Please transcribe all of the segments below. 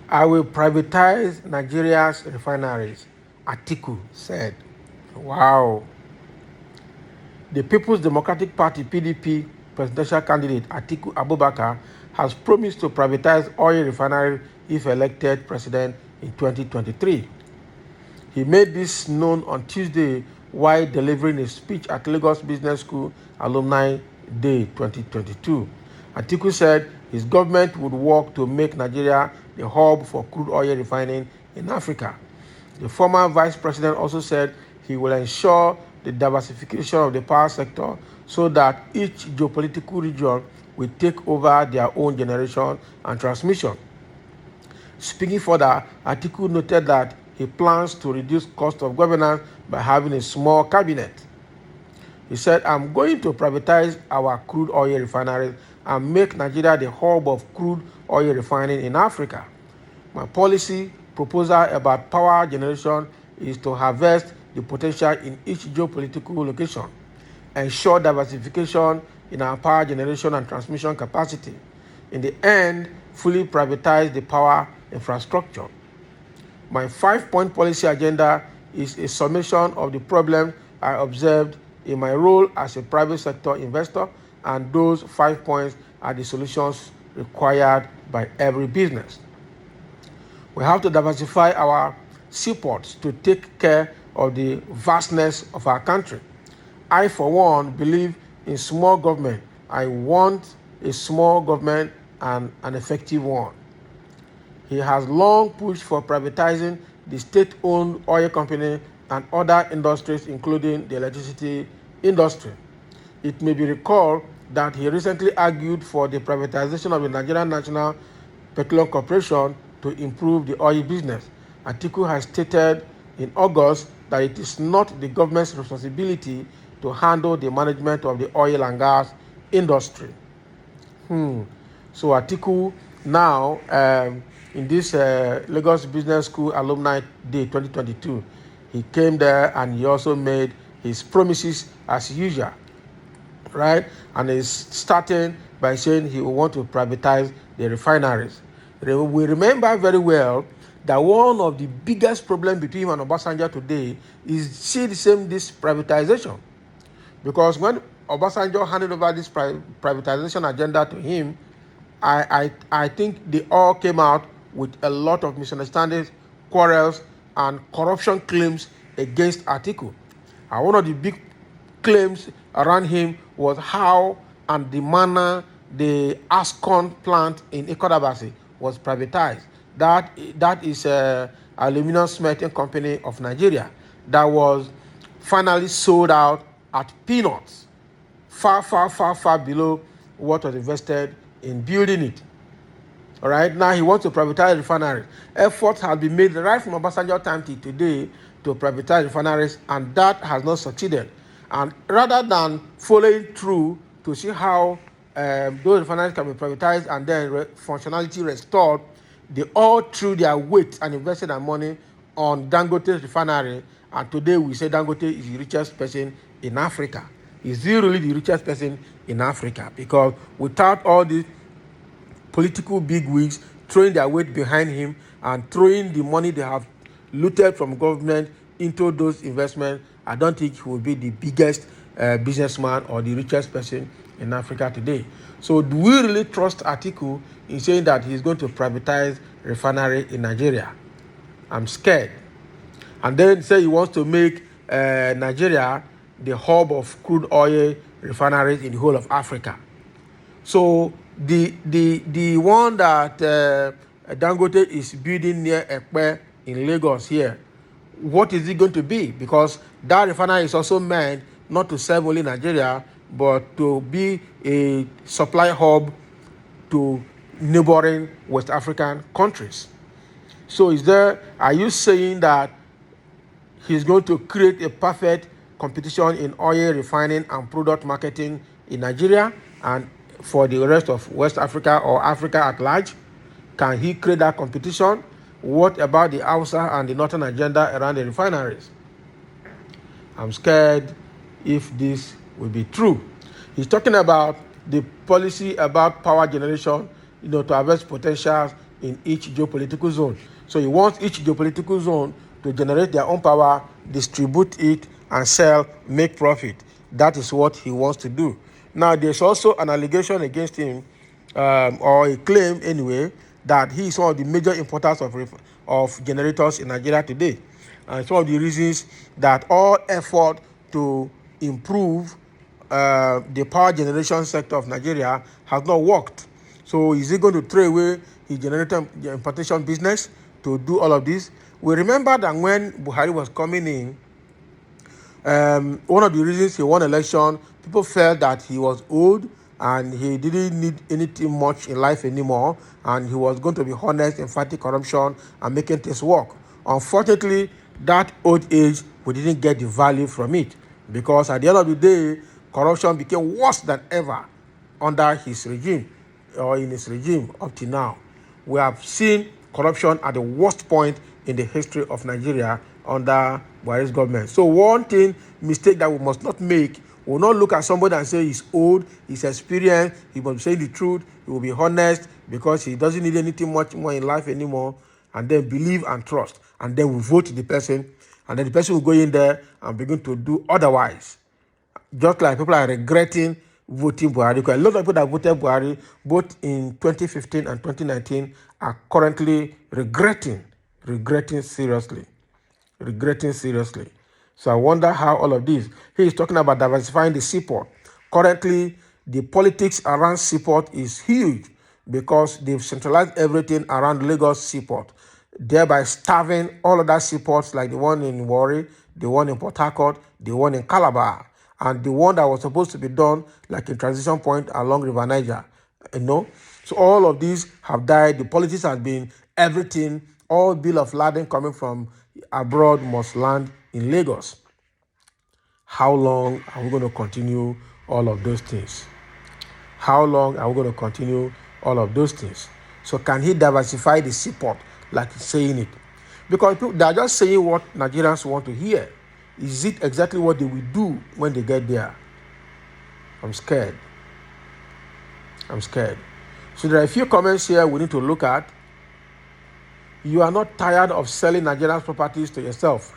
I will privatize Nigeria's refineries, Atiku said. Wow. The People's Democratic Party (PDP) presidential candidate Atiku Abubakar has promised to privatize oil refineries if elected president in 2023. He made this known on Tuesday while delivering a speech at Lagos Business School Alumni Day 2022. Atiku said his government would work to make Nigeria the hub for crude oil refining in Africa. The former vice president also said he will ensure the diversification of the power sector so that each geopolitical region will take over their own generation and transmission. Speaking further, Atiku noted that he plans to reduce cost of governance by having a small cabinet. He said, I'm going to privatize our crude oil refineries and make Nigeria the hub of crude oil refining in Africa. My policy proposal about power generation is to harvest the potential in each geopolitical location, ensure diversification in our power generation and transmission capacity. In the end, fully privatize the power infrastructure. My 5-point policy agenda is a summation of the problems I observed in my role as a private sector investor, and those 5 points are the solutions required by every business. We have to diversify our seaports to take care of the vastness of our country. I, for one, believe in small government. I want a small government and an effective one. He has long pushed for privatizing the state-owned oil company and other industries, including the electricity industry. It may be recalled that he recently argued for the privatization of the Nigerian National Petroleum Corporation to improve the oil business. Atiku has stated in August that it is not the government's responsibility to handle the management of the oil and gas industry. So Atiku now, in this Lagos Business School Alumni Day 2022, he came there and he also made his promises as usual, right? And he's starting by saying he will want to privatize the refineries. We remember very well that one of the biggest problems between him and Obasanjo today is this privatization. Because when Obasanjo handed over this privatization agenda to him, I think they all came out with a lot of misunderstandings, quarrels, and corruption claims against Atiku. And one of the big claims around him was how and the manner the Ascon plant in Ikodabasi was privatized. That is an aluminum smelting company of Nigeria that was finally sold out at peanuts, far below what was invested in building it. All right, now he wants to privatize refineries. Efforts have been made right from Obasanjo time till today to privatize refineries, and that has not succeeded. And rather than following through to see how those refineries can be privatized and then functionality restored, they all threw their weight and invested their money on Dangote's refinery. And today we say Dangote is the richest person in Africa. Is he really the richest person in Africa? Because without all these political bigwigs throwing their weight behind him and throwing the money they have looted from government into those investments, I don't think he will be the biggest businessman or the richest person in Africa today. So do we really trust Atiku in saying that he's going to privatize refinery in Nigeria? I'm scared. And then say he wants to make Nigeria the hub of crude oil refineries in the whole of Africa. So the one that Dangote is building near Ekpe in Lagos here, what is it going to be? Because that refinery is also meant not to serve only Nigeria, but to be a supply hub to neighboring West African countries. So are you saying that he's going to create a perfect competition in oil refining and product marketing in Nigeria and for the rest of West Africa or Africa at large? Can he create that competition? What about the Hausa and the Northern agenda around the refineries? I'm scared if this will be true. He's talking about the policy about power generation, to harvest potentials in each geopolitical zone. So he wants each geopolitical zone to generate their own power, distribute it, and sell, make profit. That is what he wants to do. Now, there's also an allegation against him, or a claim anyway, that he is one of the major importers of generators in Nigeria today. And it's one of the reasons that all effort to improve the power generation sector of Nigeria has not worked. So is he going to throw away his generator importation business to do all of this? We remember that when Buhari was coming in, one of the reasons he won election, people felt that he was old and he didn't need anything much in life anymore, and he was going to be honest in fighting corruption and making things work. Unfortunately, that old age, we didn't get the value from it, because at the end of the day, corruption became worse than ever under his regime, or in his regime up to now. We have seen corruption at the worst point in the history of Nigeria under Buhari's government. So one mistake that we must not make, we will not look at somebody and say he's old, he's experienced, he must say the truth, he will be honest because he doesn't need anything much more in life anymore, and then believe and trust. And then we vote the person, and then the person will go in there and begin to do otherwise. Just like people are regretting voting Buhari. Because a lot of people that voted Buhari both in 2015 and 2019 are currently regretting seriously. So I wonder how all of this. He is talking about diversifying the seaport. Currently, the politics around seaport is huge because they've centralized everything around Lagos seaport, thereby starving all other seaports like the one in Warri, the one in Port Harcourt, the one in Calabar, and the one that was supposed to be done like a transition point along River Niger. So all of these have died. The politics has been everything. All bill of lading coming from abroad must land in Lagos. How long are we going to continue all of those things? So can he diversify the seaport like he's saying it? Because they are just saying what Nigerians want to hear. Is it exactly what they will do when they get there? I'm scared. So there are a few comments here we need to look at. You are not tired of selling Nigerian properties to yourself.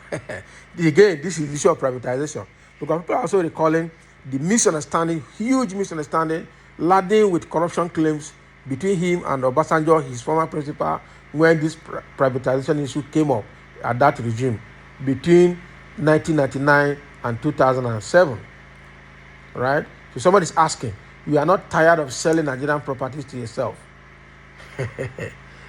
Again, this is the issue of privatization. Because people are also recalling the huge misunderstanding, laden with corruption claims between him and Obasanjo, his former principal, when this privatization issue came up at that regime between 1999 and 2007. Right? So somebody's asking, you are not tired of selling Nigerian properties to yourself?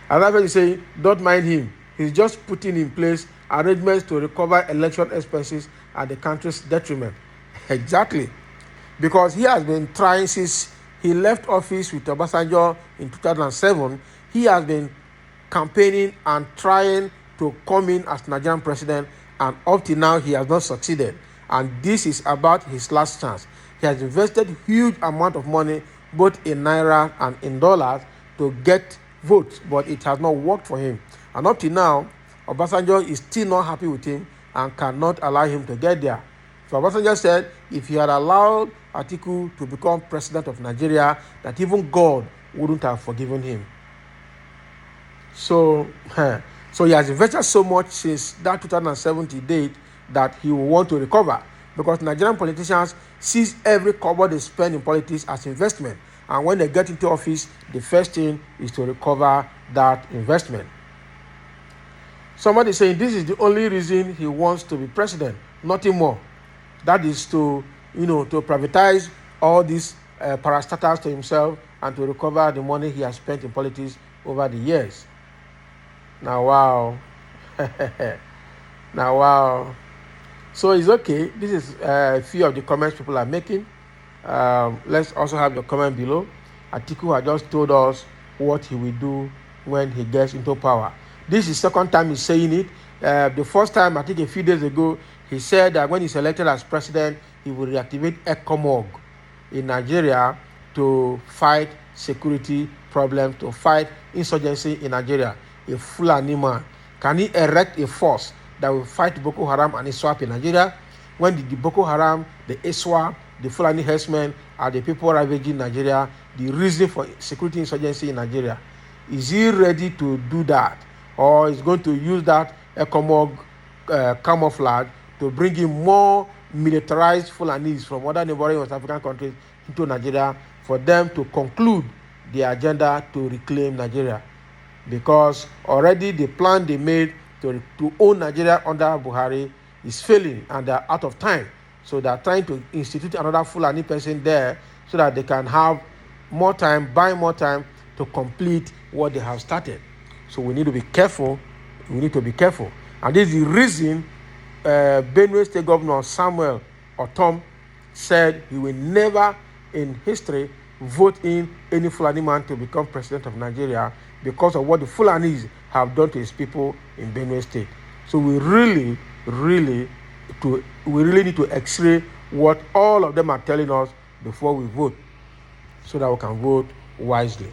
Another person is saying, don't mind him. He's just putting in place arrangements to recover election expenses at the country's detriment. Exactly. Because he has been trying since he left office with Obasanjo in 2007. He has been campaigning and trying to come in as Nigerian president, and up to now he has not succeeded. And this is about his last chance. He has invested huge amount of money, both in naira and in dollars, to get votes, but it has not worked for him. And up to now, Obasanjo is still not happy with him and cannot allow him to get there. So Obasanjo said if he had allowed Atiku to become president of Nigeria, that even God wouldn't have forgiven him. So he has invested so much since that 2070 date that he will want to recover, because Nigerian politicians sees every kobo they spend in politics as investment. And when they get into office, the first thing is to recover that investment. Somebody is saying this is the only reason he wants to be president, nothing more. That is to privatize all these parastatals to himself and to recover the money he has spent in politics over the years. Now, wow. So it's okay. This is a few of the comments people are making. Let's also have your comment below. Atiku has just told us what he will do when he gets into power. This is the second time he's saying it. The first time, I think a few days ago, he said that when he's elected as president, he will reactivate ECOMOG in Nigeria to fight security problems, to fight insurgency in Nigeria. A Fulani man. Can he erect a force that will fight Boko Haram and ISWAP in Nigeria? When the Boko Haram, the ISWAP, the Fulani herdsmen are the people ravaging Nigeria, the reason for security insurgency in Nigeria. Is he ready to do that? Or is going to use that ECOMOG camouflage to bring in more militarized Fulanis from other neighboring West African countries into Nigeria for them to conclude the agenda to reclaim Nigeria? Because already the plan they made to own Nigeria under Buhari is failing and they are out of time. So they are trying to institute another Fulani person there so that they can have more time, buy more time to complete what they have started. So we need to be careful. We need to be careful. And this is the reason Benue State Governor Samuel Otom said he will never in history vote in any Fulani man to become president of Nigeria because of what the Fulanis have done to his people in Benue State. So we really need to x-ray what all of them are telling us before we vote so that we can vote wisely.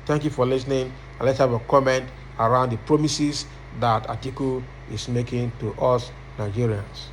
Thank you for listening, and let's have a comment around the promises that Atiku is making to us Nigerians.